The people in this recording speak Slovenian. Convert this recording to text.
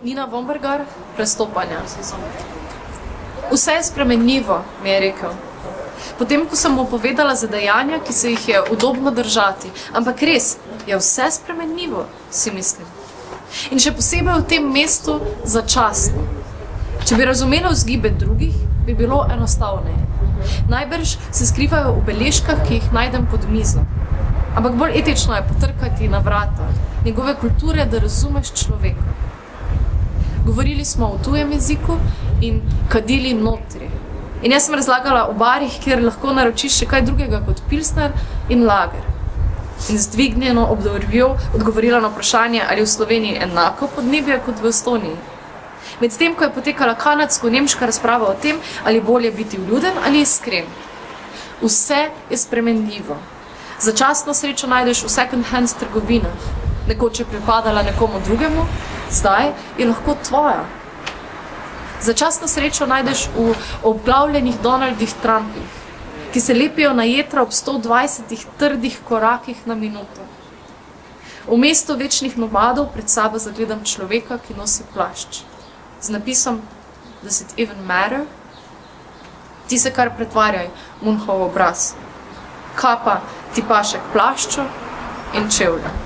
Nina Vombergar, prestopanja. Vse je spremenljivo, mi je rekel. Potem, ko sem mu povedala za dejanja, ki se jih je udobno držati. Ampak res, je vse spremenljivo, si mislim. In še posebej v tem mestu začasno. Če bi razumela vzgibe drugih, bi bilo enostavneje. Najbrž se skrivajo v beležkah, ki jih najdem pod mizo. Ampak bolj etično je potrkati na vrata njegove kulture, da razumeš človeka. Govorili smo v tujem jeziku in kadili notri. In jaz sem razlagala o barih, kjer lahko naročiš še kaj drugega kot pilsner in lager. In z dvignjeno obdorvjo odgovorila na vprašanje, ali v Sloveniji enako podnebje kot v Estoniji. Medtem, ko je potekala kanadsko-nemška razprava o tem, ali bolje biti vljuden ali iskren. Vse je spremenljivo. Začasno srečo najdeš v second-hand trgovinah. Nekoč je pripadala nekomu drugemu, zdaj je lahko tvoja. Začasno srečo najdeš v obglavljenih Donaldih Trumpih, ki se lepijo na jetra ob 120 trdih korakih na minuto. V mestu večnih nomadov pred sabo zagledam človeka, ki nosi plašč. Z napisom Does it even matter? Ti se kar pretvarjaj, Munhov obraz. Kapa ti paše k plašču in čevlja.